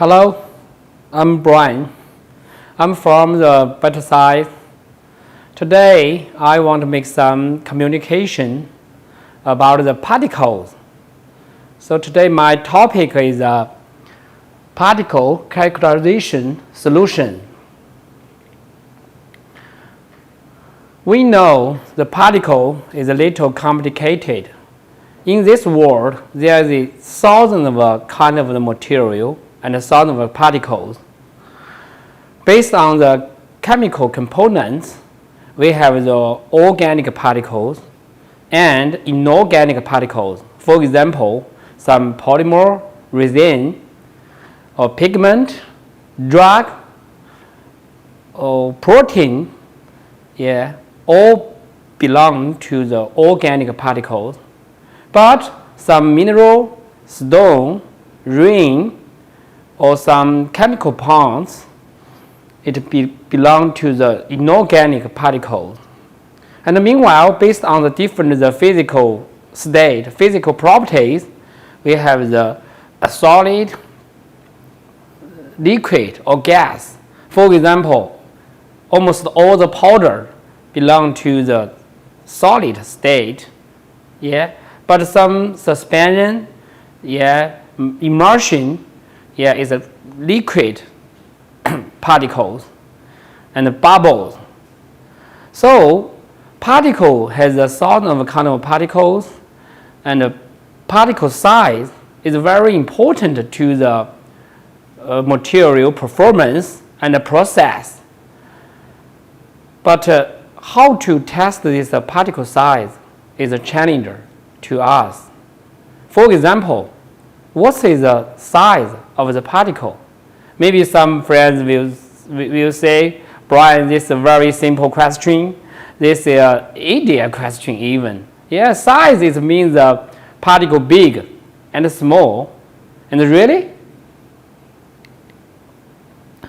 Hello, I'm Brian. I'm from the better side. Today, I want to make some communication about the particles. So today my topic is particle characterization solution. We know the particle is a little complicated. In this world, there is thousands of kind of the material and thousands of particles. Based on the chemical components, we have the organic particles and inorganic particles. For example, some polymer, resin, or pigment, drug, or protein, all belong to the organic particles. But some mineral, stone, rain, or some chemical bonds, it belong to the inorganic particles. And meanwhile, based on the different physical state, physical properties, we have the solid, liquid, or gas. For example, almost all the powder belong to the solid state, but some suspension, emulsion, is a liquid particles and bubbles. So particle has a sort of kind of particles, and the particle size is very important to the material performance and the process. But how to test this particle size is a challenge to us. For example, what is the size of the particle? Maybe some friends will say, Brian, this is a very simple question. This is an idiot question even. Size means the particle big and small. And really?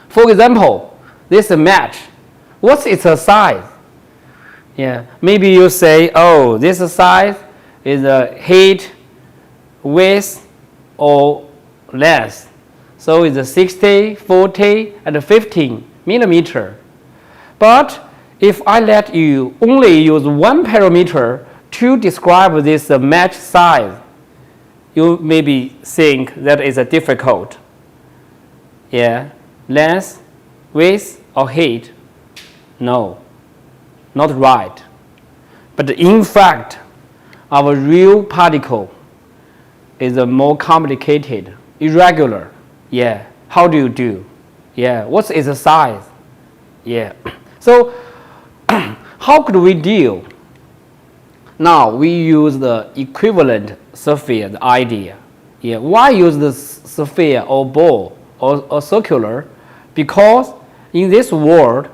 For example, this match. What's its size? Maybe you say, oh, this size is a height, width, or length. So it's 60, 40, and 15 millimeter. But if I let you only use one parameter to describe this match size, you maybe think that is difficult. Length, width, or height? No, not right. But in fact, our real particle is more complicated, irregular. How do you do? What is the size? So how could we deal? Now we use the equivalent sphere, the idea. Why use the sphere or ball or circular? Because in this world,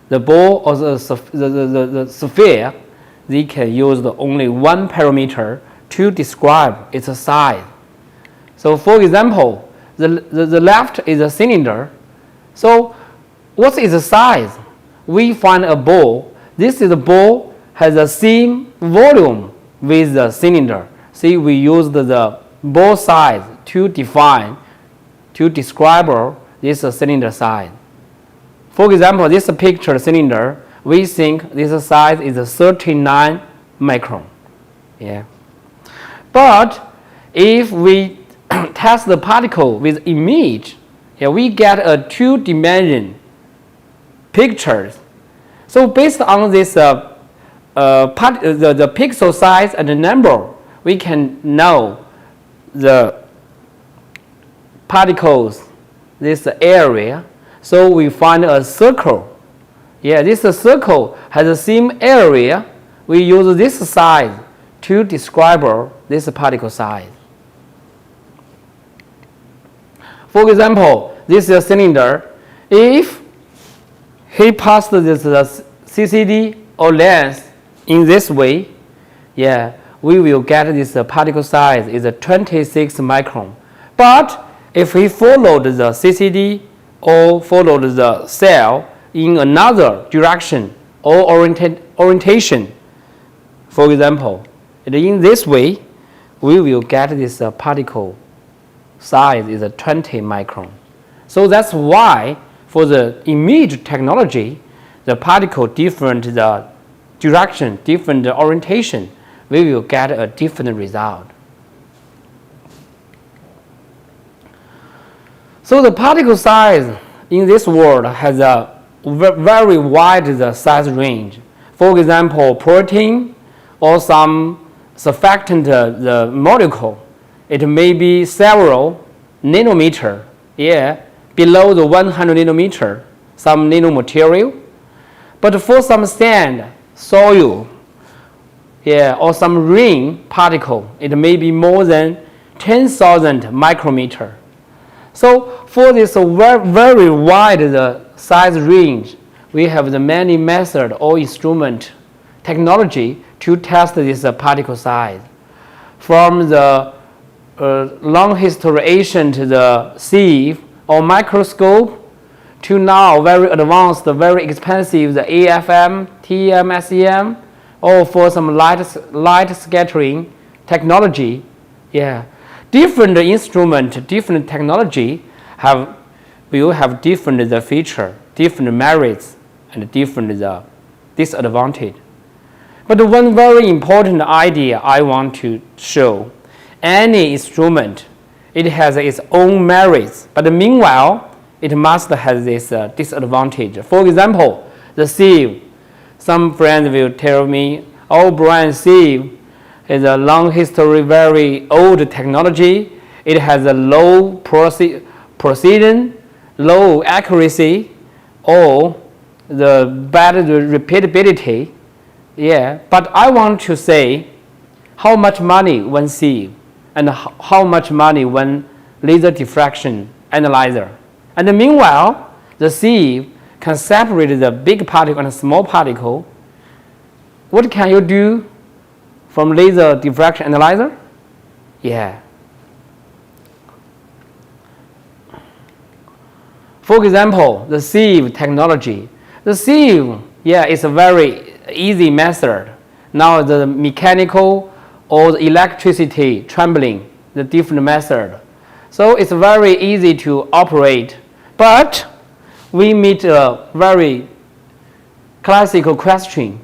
the ball or the sphere, they can use only one parameter to describe its size. So for example, the left is a cylinder. So what is the size? We find a ball. This is a ball has the same volume with the cylinder. See, we use the ball size to describe this cylinder size. For example, this picture cylinder, we think this size is 39 micron. But if we test the particle with image, we get a two-dimension pictures. So based on this the pixel size and the number, we can know the particles, this area. So we find a circle. This circle has the same area. We use this size to describe this particle size. For example, this is a cylinder. If he passed this CCD or length in this way, we will get this particle size is 26 micron. But if we followed the CCD or followed the cell in another direction or orientation, for example, in this way, we will get this particle size is 20 micron. So that's why for the image technology, the particle different the direction, different the orientation, we will get a different result. So the particle size in this world has a very wide size range. For example, protein or some surfactant the molecule, it may be several nanometer, below the 100 nanometer, some nanomaterial. But for some sand, soil, or some rain particle, it may be more than 10,000 micrometer. So for this very wide size range, we have the many method or instrument technology to test this particle size. From the long hysterization to the sieve or microscope to now very advanced, very expensive, the AFM, TEM, SEM, or for some light scattering technology. Different instrument, different technology will have different feature, different merits, and different disadvantage. But one very important idea I want to show, any instrument, it has its own merits, but meanwhile, it must have this disadvantage. For example, the sieve. Some friends will tell me, oh, Brian, sieve is a long history, very old technology. It has a low precision, low accuracy, or the bad repeatability. But I want to say how much money one sieve and how much money one laser diffraction analyzer. And meanwhile, the sieve can separate the big particle and small particle. What can you do from laser diffraction analyzer? For example, the sieve technology. The sieve, is a very easy method. Now the mechanical or the electricity trembling, the different method. So it's very easy to operate. But we meet a very classical question.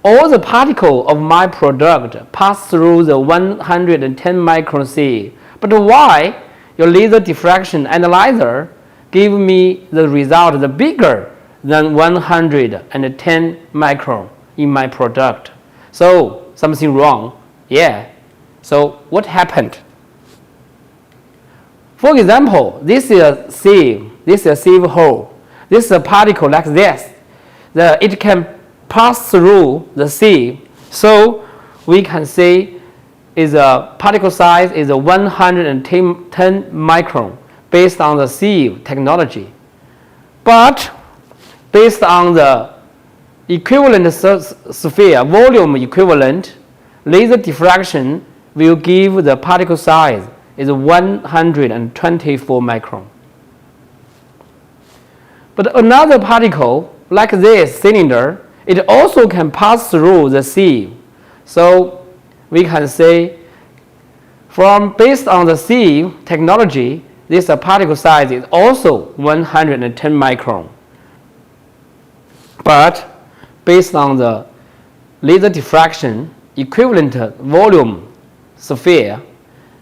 All the particles of my product pass through the 110 micron sieve. But why your laser diffraction analyzer give me the result the bigger than 110 micron in my product? So something wrong. So what happened? For example, this is a sieve. This is a sieve hole. This is a particle like this. It can pass through the sieve. So we can say is a particle size is a 110 micron based on the sieve technology. But based on the equivalent sphere, volume equivalent, laser diffraction will give the particle size is 124 micron. But another particle, like this cylinder, it also can pass through the sieve. So we can say, based on the sieve technology, this particle size is also 110 micron. But based on the laser diffraction equivalent volume sphere,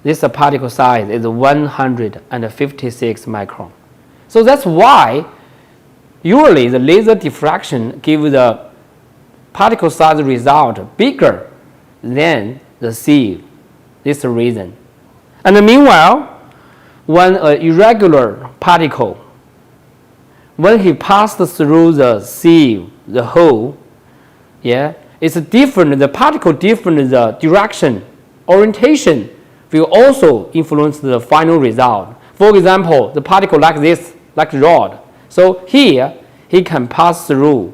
this particle size is 156 micron. So that's why usually the laser diffraction gives the particle size result bigger than the sieve. This is the reason. And meanwhile, when an irregular particle, when he passed through the sieve, the hole, it's different, the particle different, the direction, orientation will also influence the final result. For example, the particle like this, like rod. So here, he can pass through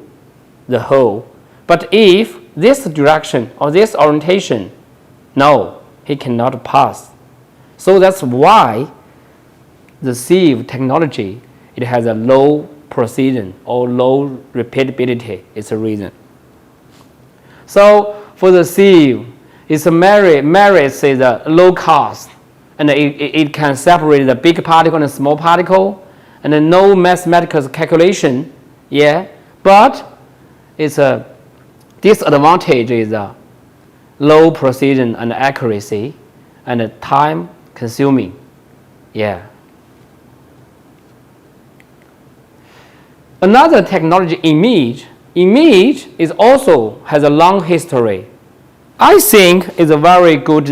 the hole. But if this direction or this orientation, no, he cannot pass. So that's why the sieve technology, it has a low precision or low repeatability. It's a reason. So for the sieve, its merits is a low cost and it can separate the big particle and the small particle, and then no mathematical calculation, yeah, but it's a disadvantage is low precision and accuracy and time consuming, yeah. Another technology, image is also has a long history. I think it's a very good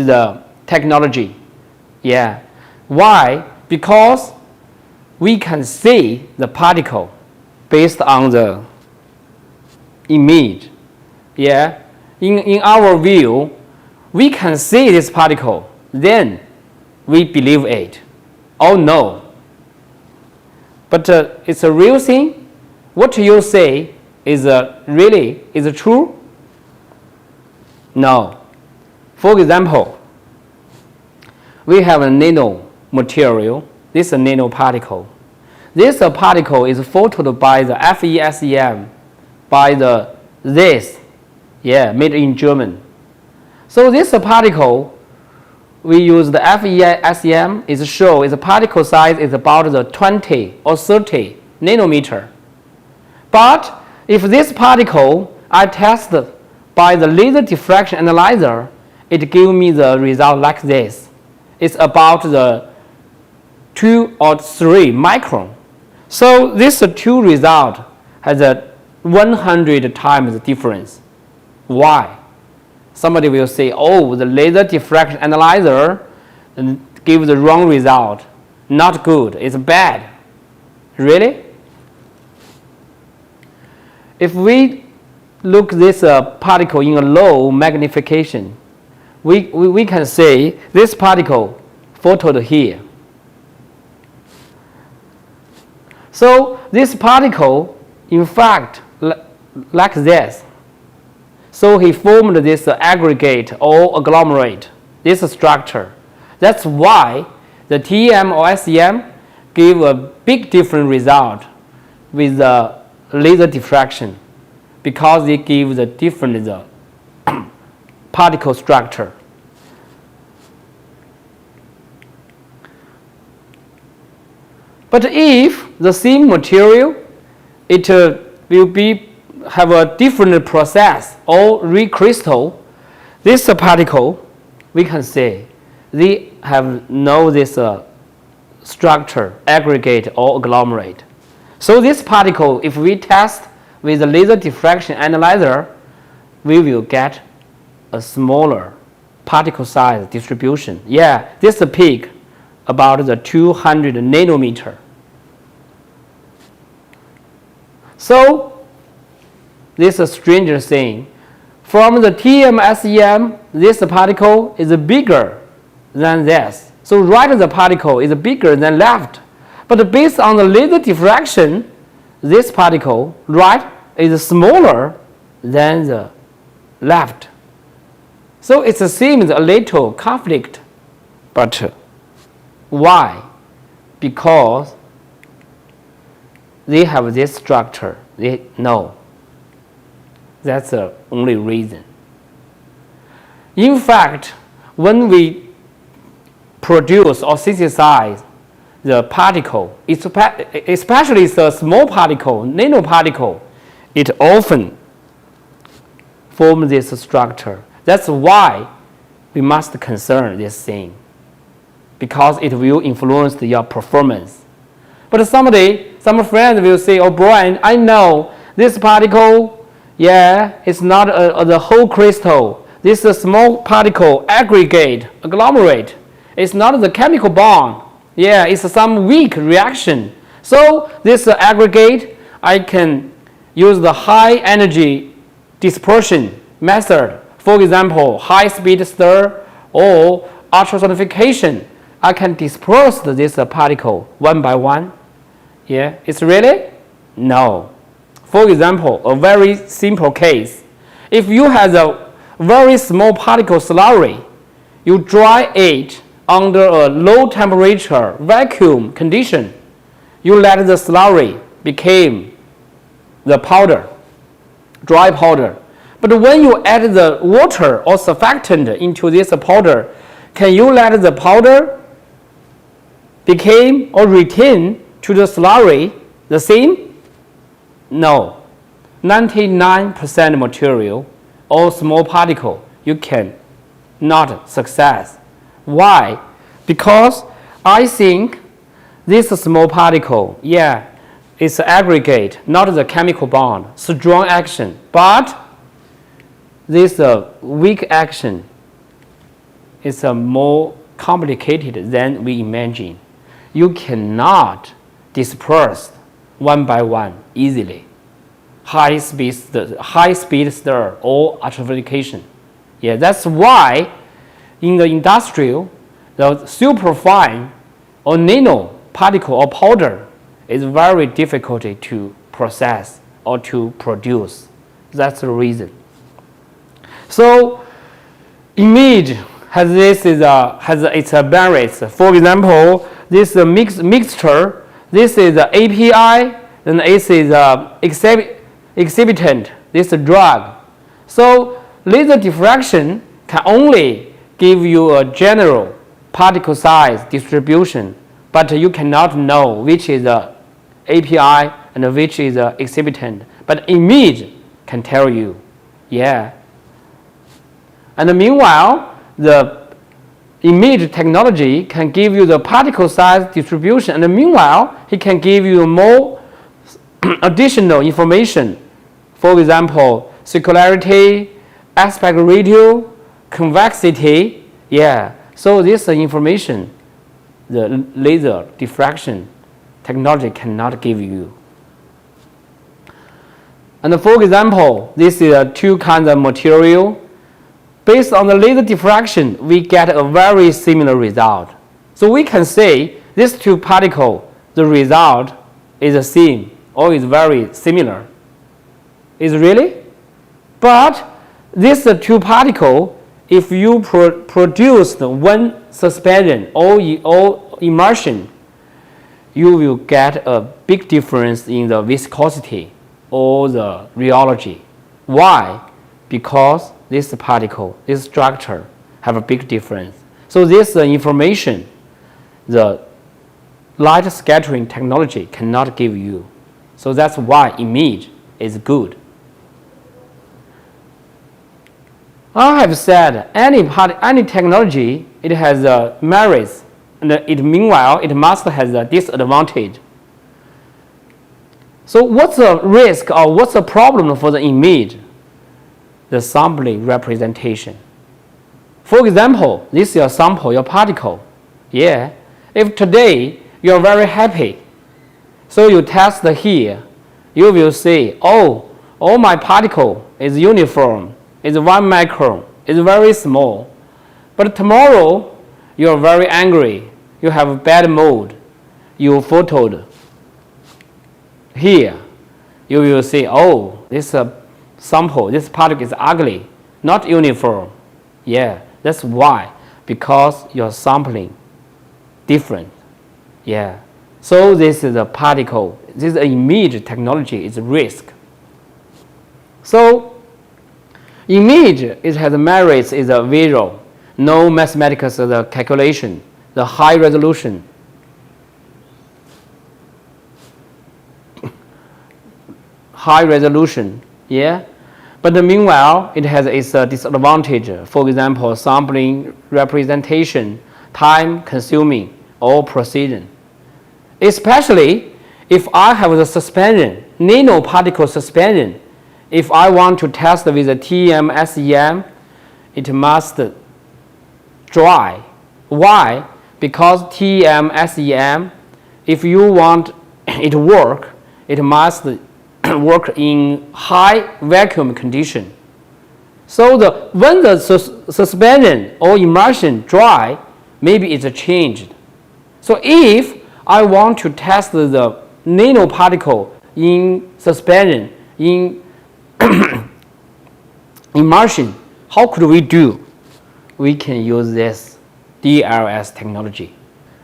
technology, yeah. Why? Because we can see the particle based on the image, yeah. In our view, we can see this particle, then we believe it. Oh no. But it's a real thing. What you say is really is true? No. For example, we have a nano material. This is a nanoparticle. This particle is photoed by the FESEM, by this, yeah, made in German. So this particle, we use the FESEM, is show its particle size is about the 20 or 30 nanometer. But if this particle I tested by the laser diffraction analyzer, it gives me the result like this. It's about the 2 or 3 micron. So this two result has a 100 times difference. Why? Somebody will say, oh, the laser diffraction analyzer gives the wrong result. Not good, it's bad. Really? If we look this particle in a low magnification, we can say this particle photoed here. So this particle, in fact, like this. So he formed this aggregate or agglomerate, this structure. That's why the TEM or SEM give a big different result with the laser diffraction, because they give the different particle structure. But if the same material, it will have a different process or recrystal, this particle, we can say they have no this structure, aggregate or agglomerate. So this particle, if we test with the laser diffraction analyzer, we will get a smaller particle size distribution. Yeah, this is a peak about the 200 nanometer. So this is a stranger thing. From the TM-SEM, this particle is bigger than this. So right of the particle is bigger than left. But based on the laser diffraction, this particle, right, is smaller than the left. So it seems a little conflict. But why? Because they have this structure. No. That's the only reason. In fact, when we produce or synthesize the particle, especially the small particle, nanoparticle, it often forms this structure. That's why we must concern this thing, because it will influence your performance. But some friends will say, oh Brian, I know this particle, yeah, it's not the whole crystal. This is a small particle, aggregate, agglomerate. It's not the chemical bond. Yeah, it's some weak reaction. So this aggregate, I can use the high energy dispersion method. For example, high speed stir or ultrasonification. I can disperse this particle one by one. Yeah, it's really? No. For example, a very simple case. If you have a very small particle slurry, you dry it under a low temperature vacuum condition. You let the slurry become the powder, dry powder. But when you add the water or surfactant into this powder, can you let the powder became or retain to the slurry the same? No. 99% material or small particle you can not success. Why? Because I think this small particle, yeah, it's aggregate, not the chemical bond, strong action, but this weak action is more complicated than we imagine. You cannot disperse one by one easily. High speed stir or ultrafiltration. Yeah, that's why in the industrial, the superfine or nano particle or powder is very difficult to process or to produce. That's the reason. So image has its merits. For example, this mixture, this is the API, and this is excipitant, this drug. So laser diffraction can only give you a general particle size distribution, but you cannot know which is the API and which is the excipitant. But image can tell you, yeah. And meanwhile, the image technology can give you the particle size distribution, and meanwhile, it can give you more additional information. For example, circularity, aspect ratio, convexity. Yeah. So this information, the laser diffraction technology cannot give you. And for example, this is two kinds of material. Based on the laser diffraction, we get a very similar result. So we can say these two particles, the result is the same or is very similar. Is really? But these two particles, if you produce one suspension or immersion, you will get a big difference in the viscosity or the rheology. Why? Because this particle, this structure have a big difference. So this information, the light scattering technology cannot give you. So that's why image is good. I have said any technology, it has merits, and meanwhile it must have a disadvantage. So what's the risk or what's the problem for the image? The sampling representation. For example, this is your sample, your particle. Yeah. If today you are very happy, so you test here, you will see, oh, all my particle is uniform, is 1 micron, is very small. But tomorrow you are very angry, you have a bad mood, you photoed. Here, you will see, oh, this sample, this particle is ugly, not uniform. Yeah, that's why, because your sampling different. Yeah, so this is a particle, this image technology is risk. So image, it has merits, is a visual, no mathematical calculation, the high resolution. High resolution, yeah. But meanwhile, it has its disadvantage. For example, sampling representation, time consuming, or precision. Especially if I have the suspension, nanoparticle suspension, if I want to test with a TEM-SEM, it must dry. Why? Because TEM-SEM, if you want it to work, it must work in high vacuum condition. So when the suspension or immersion dry, maybe it's changed. So if I want to test the nanoparticle in suspension, in immersion, how could we do? We can use this DLS technology.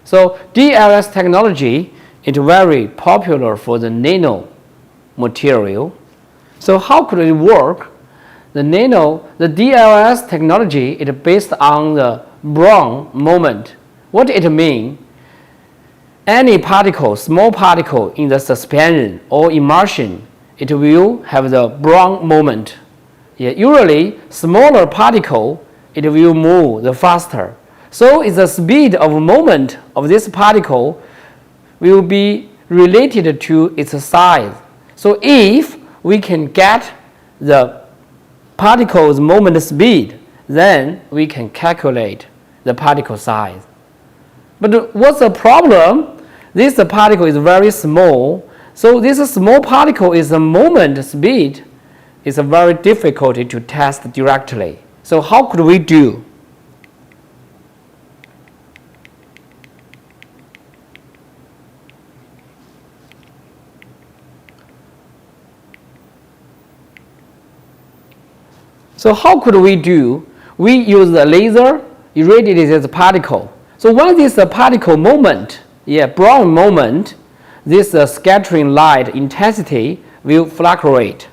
So DLS technology is very popular for the nano material. So how could it work? The DLS technology is based on the Brown moment. What it means? any particle, small particle in the suspension or immersion, it will have the Brown moment. Yeah, usually, smaller particle, it will move the faster. So it's the speed of movement of this particle will be related to its size. So if we can get the particle's moment speed, then we can calculate the particle size. But what's the problem? This particle is very small. So this small particle is the moment speed. It's very difficult to test directly. So how could we do? So how could we do? We use the laser, irradiate this particle. So when this particle moment, Brown moment, this scattering light intensity will fluctuate.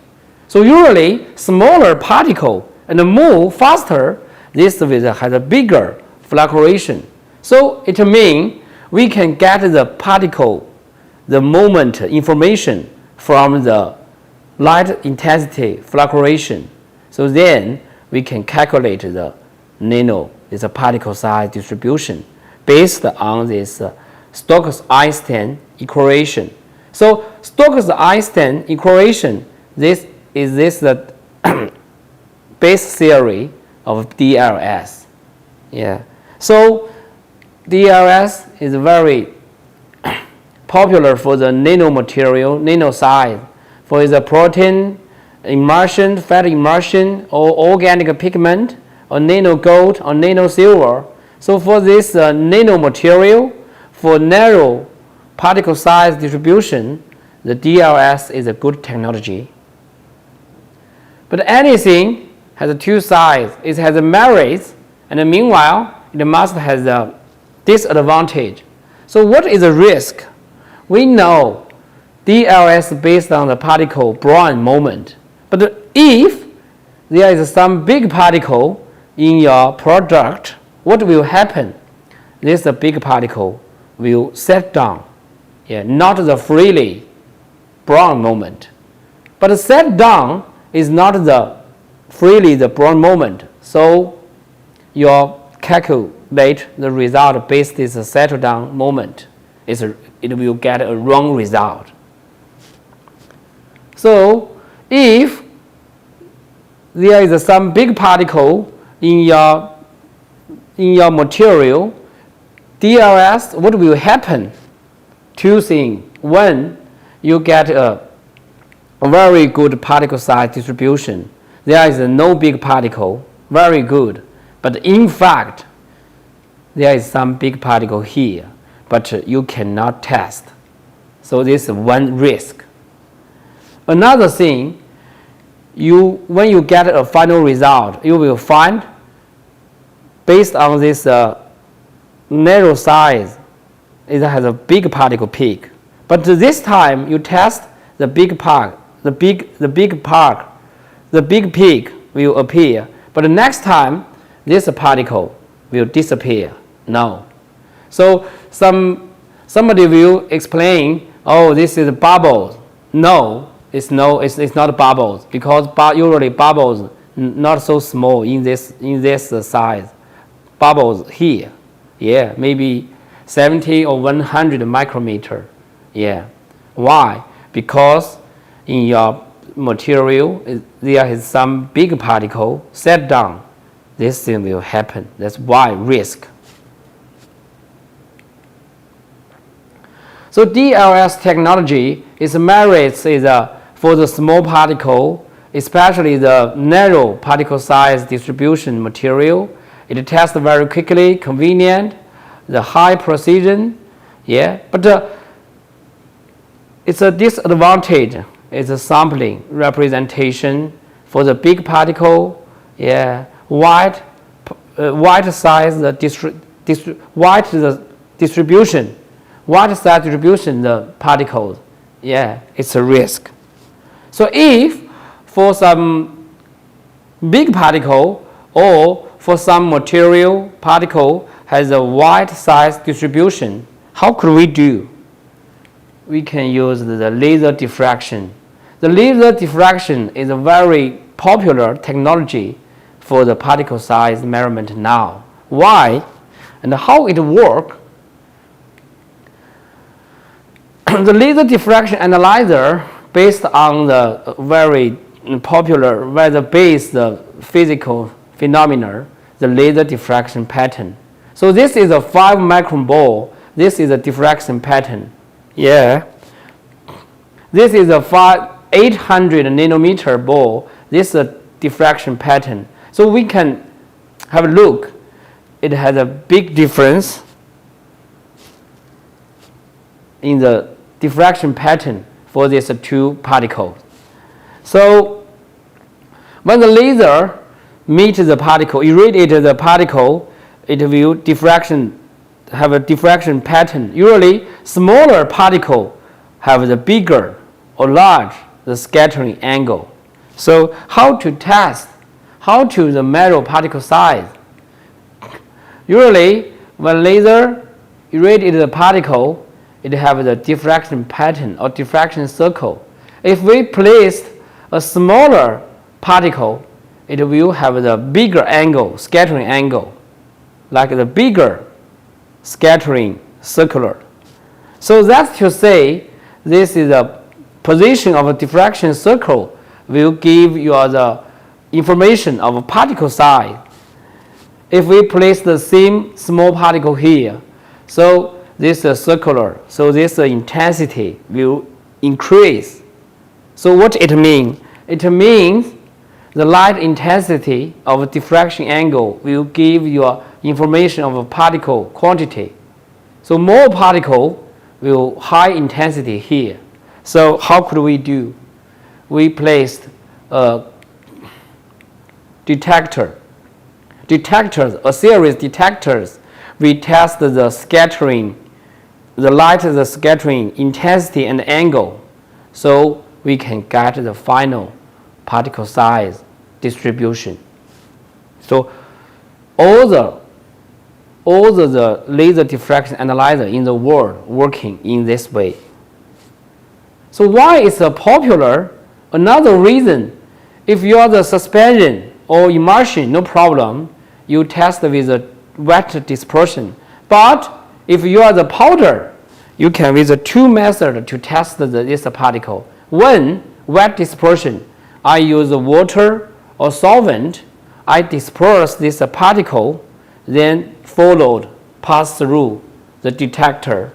So usually, smaller particle and move faster, this has a bigger fluctuation. So it means we can get the particle, the moment information from the light intensity fluctuation. So then we can calculate the this particle size distribution based on this Stokes-Einstein equation. So Stokes-Einstein equation, this is the base theory of DLS. So DLS is very popular for the nanomaterial, nano size, for the protein immersion, fat immersion, or organic pigment, or nano gold, or nano silver. So for this nanomaterial, for narrow particle size distribution, the DLS is a good technology. But anything has two sides. It has merits, and meanwhile, it must have a disadvantage. So what is the risk? We know DLS based on the particle Brown moment. But if there is some big particle in your product, what will happen? This big particle will set down, not the freely Brown moment. But set down is not the freely the Brown moment. So you calculate the result based on the settle down moment. It will get a wrong result. So if there is some big particle in your material, DLS, what will happen? Two things. One, you get a very good particle size distribution. There is no big particle, very good. But in fact, there is some big particle here, but you cannot test. So this is one risk. Another thing, when you get a final result, you will find, based on this narrow size, it has a big particle peak. But this time you test the big part, the big peak will appear. But the next time, this particle will disappear. No. So somebody will explain, oh, this is bubbles. No. It's not bubbles, because usually bubbles not so small in this size. Bubbles here, maybe 70 or 100 micrometer. Why? Because in your material there is some big particle set down. This thing will happen. That's why risk. So DLS technology is merits for the small particle, especially the narrow particle size distribution material. It tests very quickly, convenient, the high precision, but it's a disadvantage. It's a sampling representation for the big particle, wide size distribution, wide size distribution the particles, it's a risk. So if for some big particle or for some material particle has a wide size distribution, How could we do? We can use the laser diffraction. The laser diffraction is a very popular technology for the particle size measurement now. Why and how it works? The laser diffraction analyzer, based on the very popular weather-based physical phenomena, the laser diffraction pattern. So this is a 5 micron ball. This is a diffraction pattern. Yeah. This is a 800 nanometer ball. This is a diffraction pattern. So we can have a look. It has a big difference in the diffraction pattern for these two particles. So when the laser meets the particle, irradiates the particle, it will have a diffraction pattern. Usually, smaller particle have the bigger or large the scattering angle. So how to test? How to measure particle size? Usually, when laser irradiates the particle, it has the diffraction pattern or diffraction circle. If we place a smaller particle, it will have the bigger angle, scattering angle, like the bigger scattering circular. So that's to say, this is a position of a diffraction circle will give you the information of a particle size. If we place the same small particle here, so this is circular, so this intensity will increase. So what it means? It means the light intensity of a diffraction angle will give you information of a particle quantity. So more particle will high intensity here. So how could we do? We placed a detectors, a series detectors. We test the scattering, the light, the scattering intensity and angle, so we can get the final particle size distribution. So all the laser diffraction analyzer in the world working in this way. So why is it popular? Another reason, if you are the suspension or immersion, no problem, you test with a wet dispersion. But if you are the powder, you can with the two methods to test this particle. One, wet dispersion, I use water or solvent, I disperse this particle, then followed, pass through the detector.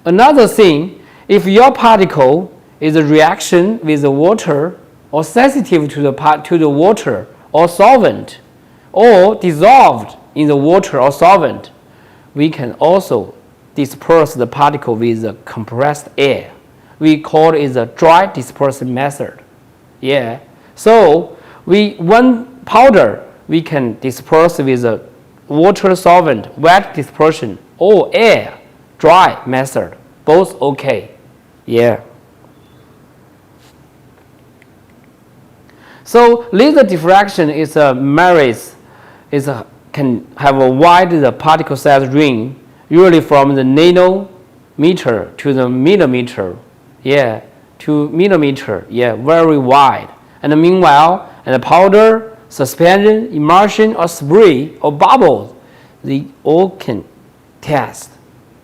Another thing, if your particle is a reaction with the water or sensitive to the water or solvent or dissolved in the water or solvent, we can also disperse the particle with the compressed air. We call it the dry dispersion method. Yeah. So one powder we can disperse with a water solvent, wet dispersion, or air, dry method. Both okay. Yeah. So laser diffraction is a merits, can have a wide particle size range, usually from the nanometer to the millimeter. Yeah, to millimeter. Yeah, very wide. And meanwhile, and the powder, suspension, emulsion, or spray, or bubbles, they all can test.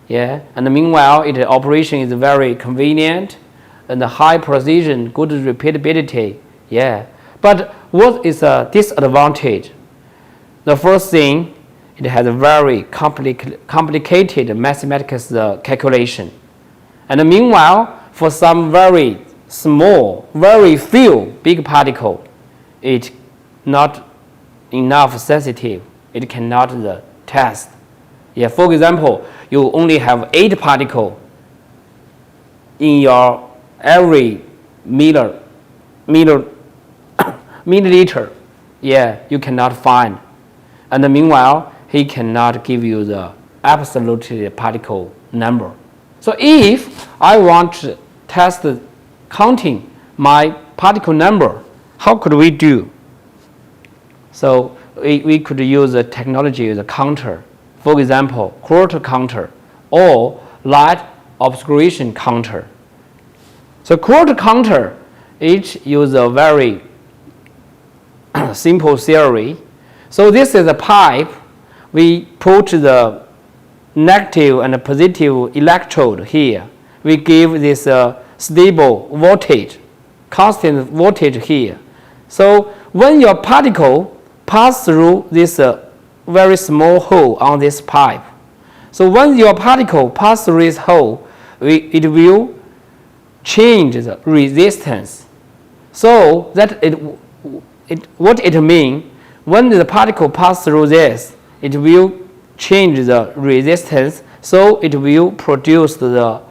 Yeah, and meanwhile, its operation is very convenient and the high precision, good repeatability. Yeah, but what is a disadvantage? The first thing, it has a very complicated mathematical calculation. And meanwhile, for some very small, very few big particle, it not enough sensitive. It cannot test. Yeah, for example, you only have 8 particles in your every milliliter. Yeah, you cannot find. And meanwhile, he cannot give you the absolute particle number. So if I want to test counting my particle number, how could we do? So we could use a technology, the counter. For example, quarter counter or light obscuration counter. So quarter counter each use a very simple theory. So this is a pipe. We put the negative and positive electrode here. We give this stable voltage, constant voltage here. So when your particle pass through this very small hole on this pipe, so when your particle pass through this hole, it will change the resistance. So that what it means, when the particle pass through this, it will change the resistance, so it will produce the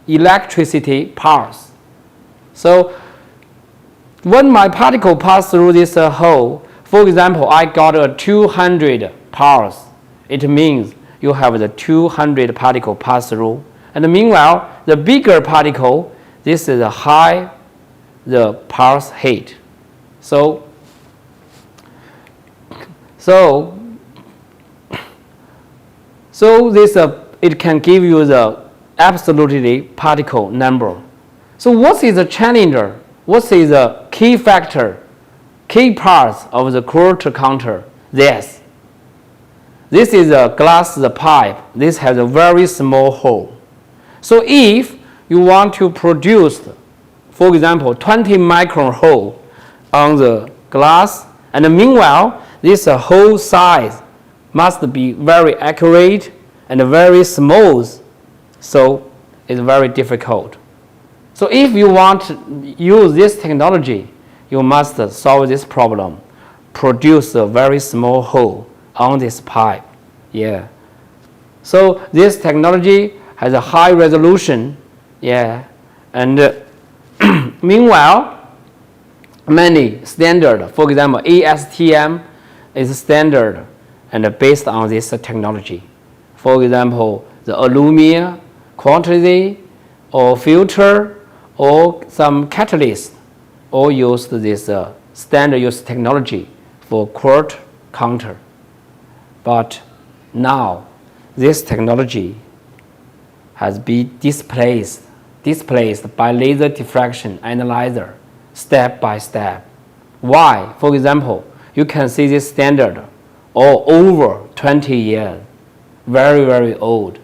electricity pulse. So when my particle pass through this hole, for example, I got a 200 pulse. It means you have the 200 particle pass through. And meanwhile, the bigger particle, this is a high the pulse height. So this it can give you the absolutely particle number. So what is the challenger? What is the key factor, key parts of the quarter counter? This is a glass pipe. This has a very small hole. So if you want to produce, for example, 20 micron hole on the glass, and meanwhile this hole size must be very accurate and very smooth, so it's very difficult. So if you want to use this technology, you must solve this problem, produce a very small hole on this pipe. Yeah. So this technology has a high resolution. Yeah. And meanwhile, many standard, for example, ASTM is standard and based on this technology. For example, the aluminum quantity or filter or some catalyst all use this standard use technology for quarter counter. But now this technology has been displaced by laser diffraction analyzer step by step. Why? For example, you can see this standard all over 20 years, very, very old.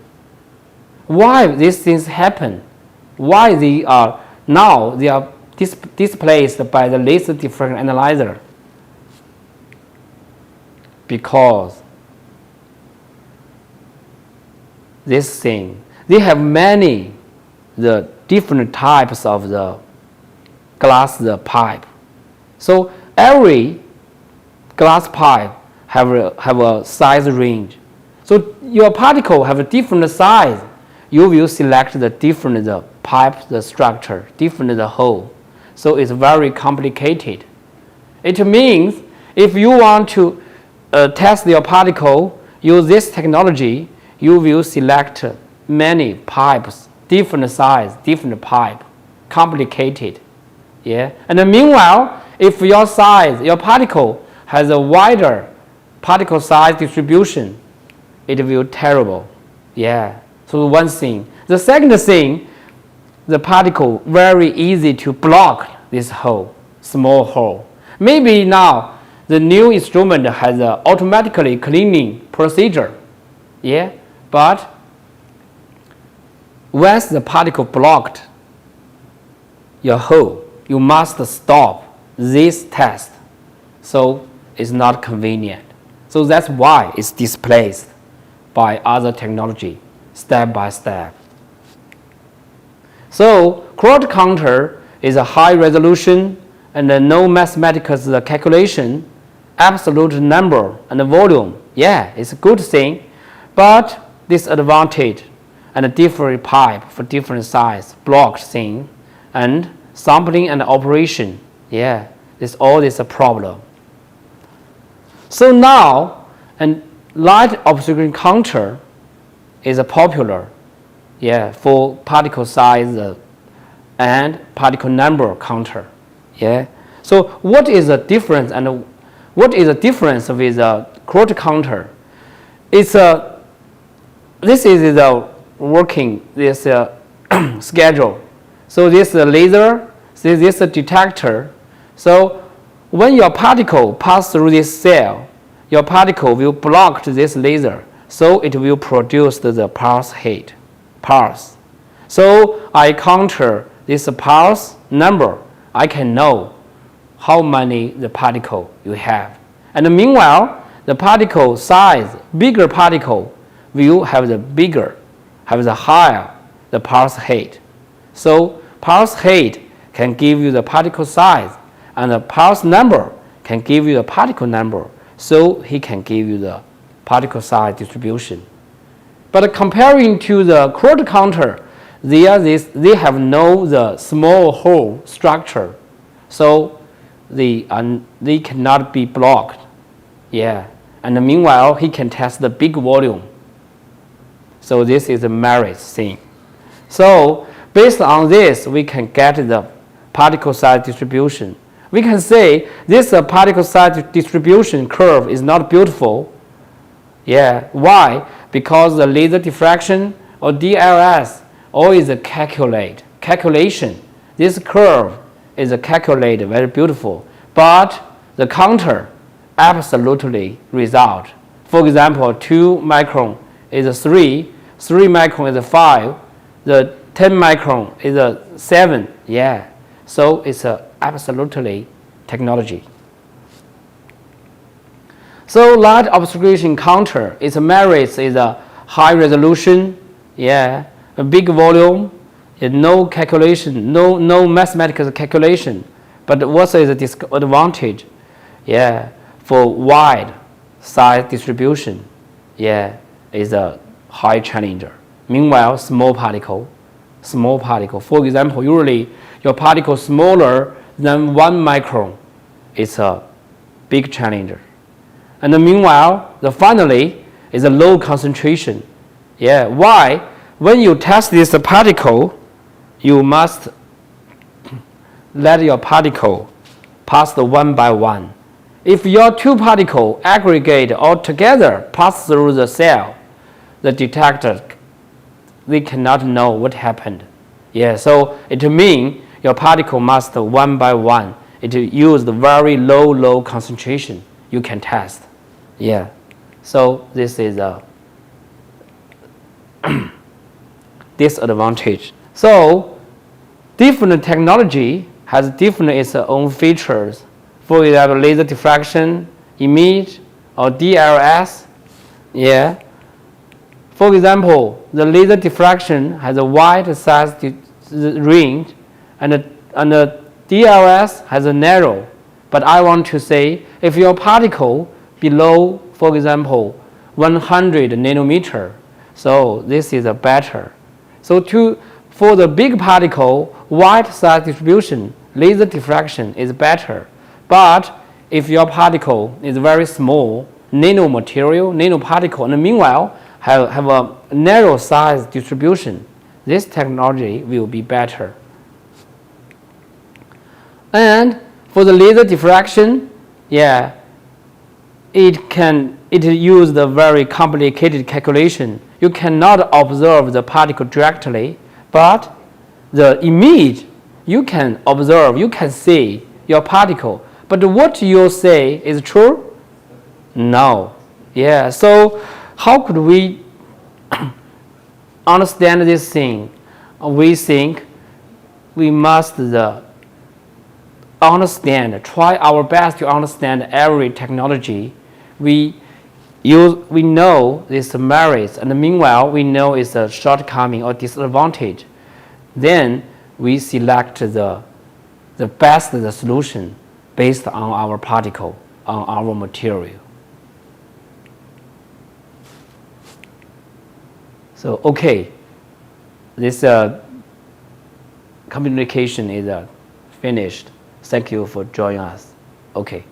Why these things happen? Why they are displaced by the laser diffraction analyzer? Because this thing, they have many the different types of the glass pipe. So every glass pipe have a size range. So your particle have a different size. You will select the different pipe, the structure, different the hole. So it's very complicated. It means if you want to test your particle, use this technology, you will select many pipes, different size, different pipe, complicated. Yeah. And then meanwhile, if your size, your particle has a wider particle size distribution, it will terrible. Yeah. So one thing. The second thing, the particle very easy to block this hole, small hole. Maybe now the new instrument has an automatically cleaning procedure. Yeah. But once the particle blocked your hole, you must stop this test. So it's not convenient. So that's why it's displaced by other technology, step by step. So quarter counter is a high resolution and no mathematical calculation, absolute number and volume. Yeah, it's a good thing, but disadvantage and different pipe for different size, blocked thing, and sampling and operation. Yeah, this all is a problem. So now, and light obscuration counter is a popular, yeah, for particle size and particle number counter. Yeah. So what is the difference and what is the difference with a quarter counter? It's a this is the working this schedule. So this laser, this detector. So when your particle passes through this cell, your particle will block this laser, so it will produce the pulse heat. Pulse. So I counter this pulse number. I can know how many the particle you have. And meanwhile, the particle size, bigger particle, will have the higher the pulse heat. So pulse heat can give you the particle size, and the pulse number can give you the particle number. So he can give you the particle size distribution. But comparing to the quarter counter, they have no the small hole structure, so they cannot be blocked. Yeah, and meanwhile he can test the big volume. So this is a merit thing. So based on this, we can get the particle size distribution. We can say this particle size distribution curve is not beautiful. Yeah, why? Because the laser diffraction or DLS always a calculation. This curve is calculated very beautiful, but the counter absolutely result. For example, 2 micron is a 3 micron is a 5, the 10 micron is a 7. Yeah, so it's a absolutely technology. So light obscuration counter, its merits is a high resolution, yeah, a big volume, no calculation, no mathematical calculation. But what is the disadvantage? Yeah, for wide size distribution, yeah, is a high challenger. Meanwhile, small particle. For example, usually your particle smaller than 1 micron, it's a big challenger. And meanwhile, finally is a low concentration. Yeah, why? When you test this particle, you must let your particle pass the 1 by 1. If your 2 particles aggregate all together, pass through the cell, the detector, they cannot know what happened. Yeah, so it means your particle must 1 by 1. It used very low concentration. You can test. Yeah, so this is a disadvantage. So different technology has different its own features. For example, laser diffraction, image, or DLS. Yeah. For example, the laser diffraction has a wide size range, and the DLS has a narrow. But I want to say, if your particle below, for example, 100 nanometer, so this is a better. So for the big particle, wide size distribution, laser diffraction is better. But if your particle is very small, nanoparticle, and meanwhile have a narrow size distribution, this technology will be better. And for the laser diffraction, yeah, it use the very complicated calculation. You cannot observe the particle directly, but the image you can observe, you can see your particle. But what you say is true? No. Yeah, so how could we understand this thing? We think we must try our best to understand every technology. We know its merits, and meanwhile we know its shortcoming or disadvantage. Then we select the best solution based on our particle, on our material. So okay, this communication is finished. Thank you for joining us. Okay.